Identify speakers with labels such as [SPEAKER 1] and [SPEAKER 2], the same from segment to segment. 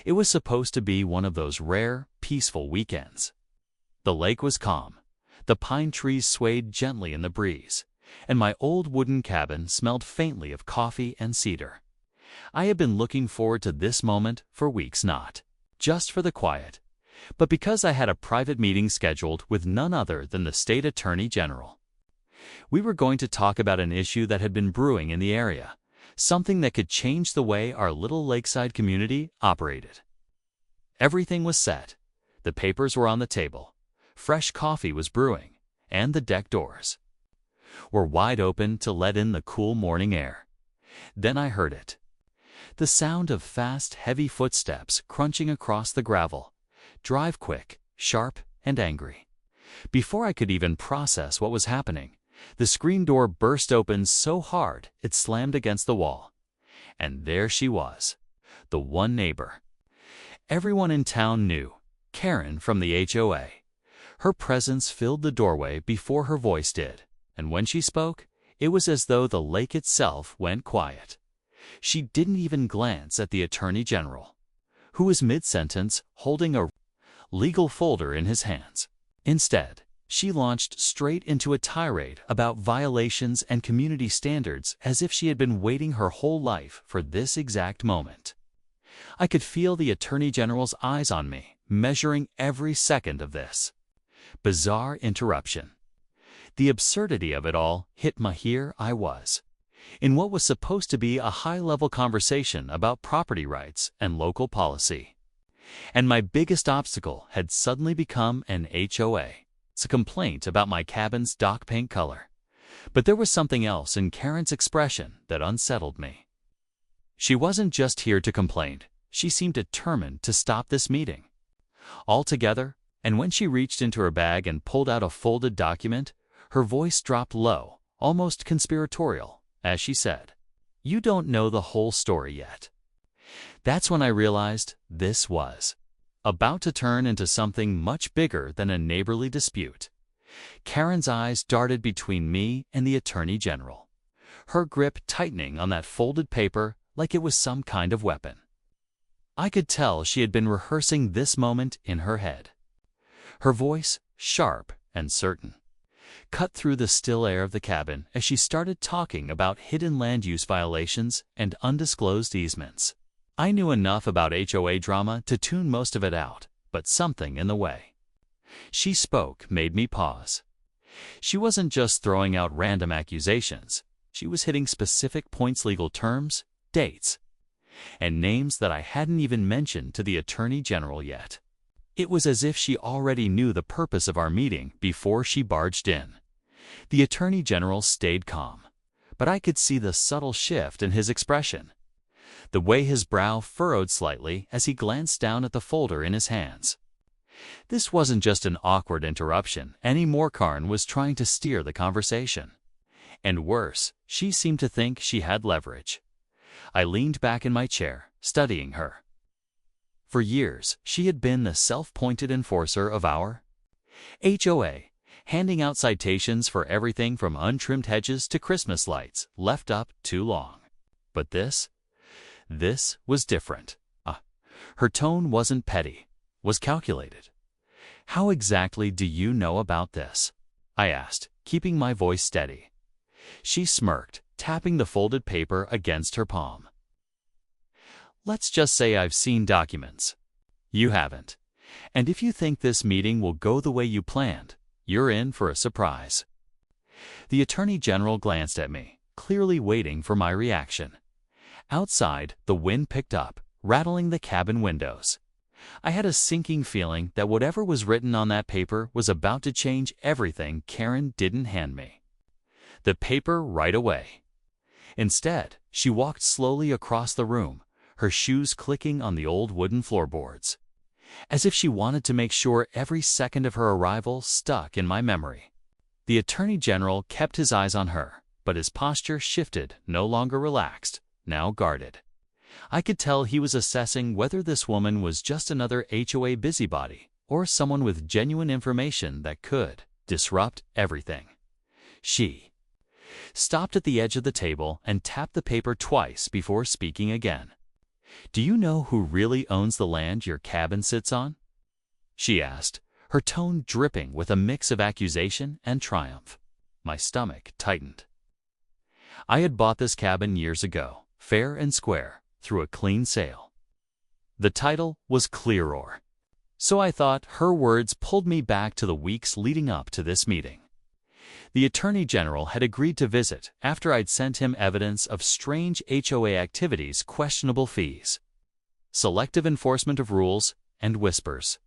[SPEAKER 1] It was supposed to be one of those rare, peaceful weekends. The lake was calm, the pine trees swayed gently in the breeze, and my old wooden cabin smelled faintly of coffee and cedar. I had been looking forward to this moment for weeks, not just for the quiet, but because I had a private meeting scheduled with none other than the state attorney general. We were going to talk about an issue that had been brewing in the area, something that could change the way our little lakeside community operated. Everything was set. The papers were on the table, fresh coffee was brewing, and the deck doors were wide open to let in the cool morning air. Then I heard it. The sound of fast, heavy footsteps crunching across the gravel. Drive quick, sharp, and angry. Before I could even process what was happening, the screen door burst open so hard it slammed against the wall. And there she was, the one neighbor everyone in town knew, Karen from the HOA. Her presence filled the doorway before her voice did, and when she spoke, it was as though the lake itself went quiet. She didn't even glance at the Attorney General, who was mid-sentence holding a legal folder in his hands. Instead, she launched straight into a tirade about violations and community standards as if she had been waiting her whole life for this exact moment. I could feel the Attorney General's eyes on me, measuring every second of this bizarre interruption. The absurdity of it all hit me. Here I was, in what was supposed to be a high-level conversation about property rights and local policy. And my biggest obstacle had suddenly become an HOA. It's a complaint about my cabin's dock paint color. But there was something else in Karen's expression that unsettled me. She wasn't just here to complain. She seemed determined to stop this meeting altogether, and when she reached into her bag and pulled out a folded document, her voice dropped low, almost conspiratorial, as she said, "You don't know the whole story yet." That's when I realized this was about to turn into something much bigger than a neighborly dispute. Karen's eyes darted between me and the Attorney General, her grip tightening on that folded paper like it was some kind of weapon. I could tell she had been rehearsing this moment in her head. Her voice, sharp and certain, cut through the still air of the cabin as she started talking about hidden land use violations and undisclosed easements. I knew enough about HOA drama to tune most of it out, but something in the way she spoke made me pause. She wasn't just throwing out random accusations. She was hitting specific points: legal terms, dates, and names that I hadn't even mentioned to the Attorney General yet. It was as if she already knew the purpose of our meeting before she barged in. The Attorney General stayed calm, but I could see the subtle shift in his expression, the way his brow furrowed slightly as he glanced down at the folder in his hands. This wasn't just an awkward interruption anymore. Karen was trying to steer the conversation. And worse, she seemed to think she had leverage. I leaned back in my chair, studying her. For years, she had been the self-appointed enforcer of our HOA, handing out citations for everything from untrimmed hedges to Christmas lights left up too long. But this was different. Her tone wasn't petty, was calculated. "How exactly do you know about this?" I asked, keeping my voice steady. She smirked, tapping the folded paper against her palm. "Let's just say I've seen documents. You haven't. And if you think this meeting will go the way you planned, you're in for a surprise." The Attorney General glanced at me, clearly waiting for my reaction. Outside, the wind picked up, rattling the cabin windows. I had a sinking feeling that whatever was written on that paper was about to change everything Karen didn't hand me the paper right away. Instead, she walked slowly across the room, her shoes clicking on the old wooden floorboards, as if she wanted to make sure every second of her arrival stuck in my memory. The Attorney General kept his eyes on her, but his posture shifted, no longer relaxed, now guarded. I could tell he was assessing whether this woman was just another HOA busybody or someone with genuine information that could disrupt everything. She stopped at the edge of the table and tapped the paper twice before speaking again. "Do you know who really owns the land your cabin sits on?" she asked, her tone dripping with a mix of accusation and triumph. My stomach tightened. I had bought this cabin years ago, fair and square, through a clean sale. The title was Clearore. So I thought her words pulled me back to the weeks leading up to this meeting. The Attorney General had agreed to visit after I'd sent him evidence of strange HOA activities, questionable fees, selective enforcement of rules, and whispers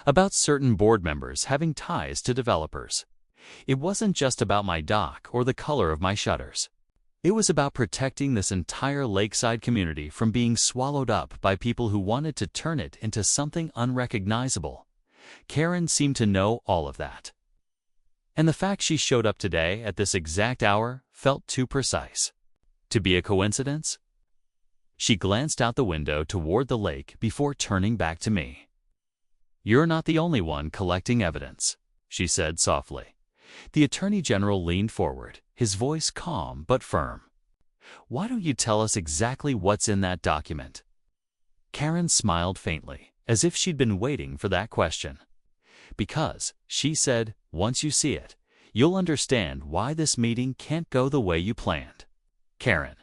[SPEAKER 1] about certain board members having ties to developers. It wasn't just about my dock or the color of my shutters. It was about protecting this entire lakeside community from being swallowed up by people who wanted to turn it into something unrecognizable. Karen seemed to know all of that. And the fact she showed up today at this exact hour felt too precise to be a coincidence. She glanced out the window toward the lake before turning back to me. "You're not the only one collecting evidence," she said softly. The Attorney General leaned forward, his voice calm but firm. "Why don't you tell us exactly what's in that document?" Karen smiled faintly, as if she'd been waiting for that question. "Because," she said, "once you see it, you'll understand why this meeting can't go the way you planned." Karen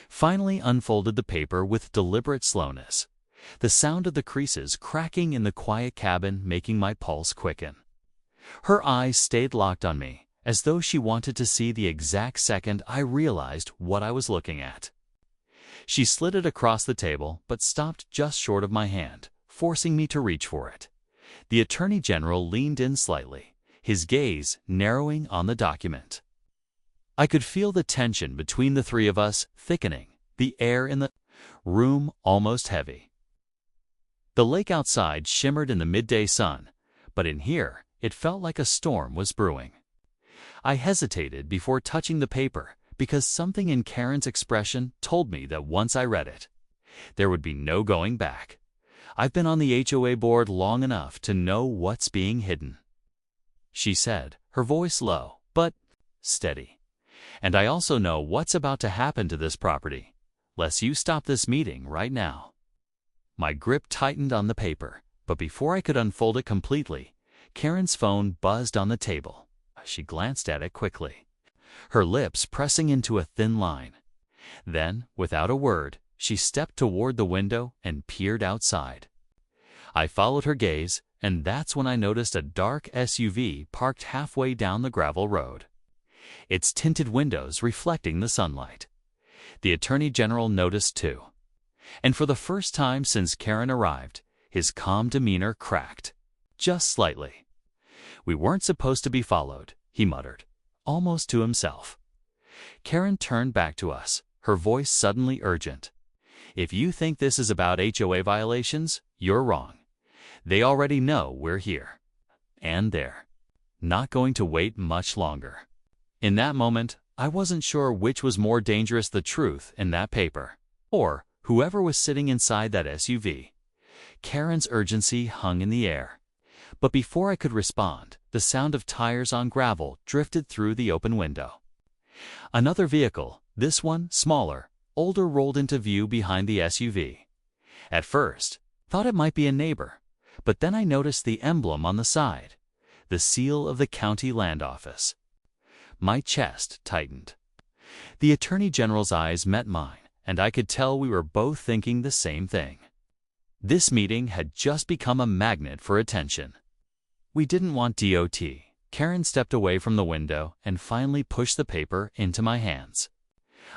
[SPEAKER 1] finally unfolded the paper with deliberate slowness, the sound of the creases cracking in the quiet cabin making my pulse quicken. Her eyes stayed locked on me, as though she wanted to see the exact second I realized what I was looking at. She slid it across the table, but stopped just short of my hand, forcing me to reach for it. The Attorney General leaned in slightly, his gaze narrowing on the document. I could feel the tension between the three of us thickening, the air in the room almost heavy. The lake outside shimmered in the midday sun, but in here it felt like a storm was brewing. I hesitated before touching the paper because something in Karen's expression told me that once I read it, there would be no going back. I've been on the HOA board long enough to know what's being hidden, she said, her voice low but steady. And I also know what's about to happen to this property, lest you stop this meeting right now. My grip tightened on the paper, but before I could unfold it completely, Karen's phone buzzed on the table. She glanced at it quickly, her lips pressing into a thin line. Then, without a word, she stepped toward the window and peered outside. I followed her gaze, and that's when I noticed a dark SUV parked halfway down the gravel road, its tinted windows reflecting the sunlight. The Attorney General noticed too, and for the first time since Karen arrived, his calm demeanor cracked, just slightly. "We weren't supposed to be followed," he muttered, almost to himself. Karen turned back to us, her voice suddenly urgent. "If you think this is about HOA violations, you're wrong. They already know we're here. And they're not going to wait much longer." In that moment, I wasn't sure which was more dangerous, the truth in that paper, or whoever was sitting inside that SUV. Karen's urgency hung in the air. But before I could respond, the sound of tires on gravel drifted through the open window. Another vehicle, this one smaller, older, rolled into view behind the SUV. At first, thought it might be a neighbor, but then I noticed the emblem on the side, the seal of the county land office. My chest tightened. The Attorney General's eyes met mine, and I could tell we were both thinking the same thing. This meeting had just become a magnet for attention. We didn't want DOT. Karen stepped away from the window and finally pushed the paper into my hands.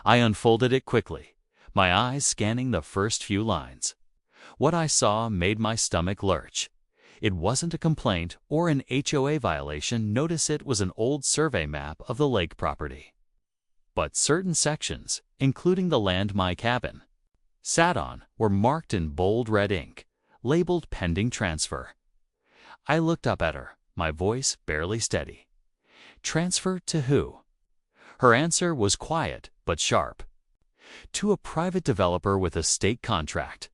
[SPEAKER 1] I unfolded it quickly, my eyes scanning the first few lines. What I saw made my stomach lurch. It wasn't a complaint or an HOA violation. Notice it was an old survey map of the lake property. But certain sections, including the land my cabin sat on, were marked in bold red ink, labeled pending transfer. I looked up at her, my voice barely steady. "Transfer to who?" Her answer was quiet but sharp. "To a private developer with a state contract.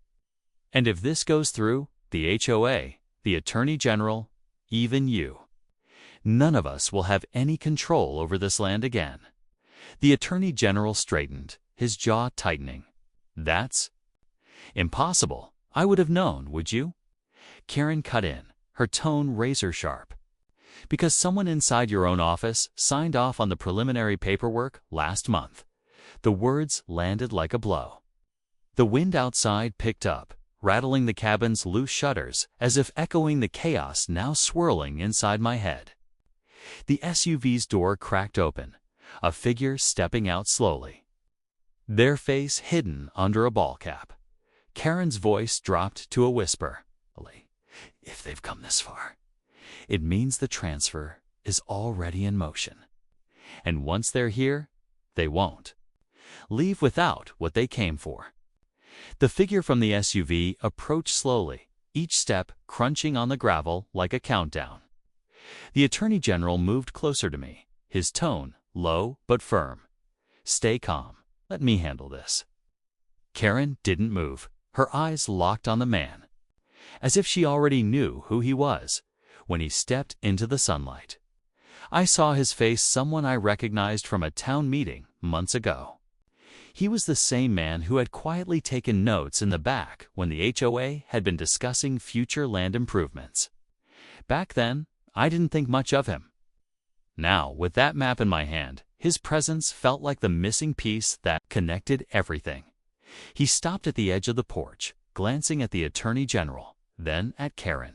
[SPEAKER 1] And if this goes through, the HOA, the Attorney General, even you, none of us will have any control over this land again." The Attorney General straightened, his jaw tightening. "That's Impossible. I would have known, would you? Karen cut in, her tone razor-sharp. Because someone inside your own office signed off on the preliminary paperwork last month. The words landed like a blow. The wind outside picked up, rattling the cabin's loose shutters as if echoing the chaos now swirling inside my head. The SUV's door cracked open, a figure stepping out slowly, their face hidden under a ball cap. Karen's voice dropped to a whisper. If they've come this far, it means the transfer is already in motion. And once they're here, they won't leave without what they came for. The figure from the SUV approached slowly, each step crunching on the gravel like a countdown. The Attorney General moved closer to me, his tone low but firm. Stay calm. Let me handle this. Karen didn't move, her eyes locked on the man, as if she already knew who he was when he stepped into the sunlight. I saw his face, someone I recognized from a town meeting months ago. He was the same man who had quietly taken notes in the back when the HOA had been discussing future land improvements. Back then, I didn't think much of him. Now, with that map in my hand, his presence felt like the missing piece that connected everything. He stopped at the edge of the porch, glancing at the Attorney General, then at Karen.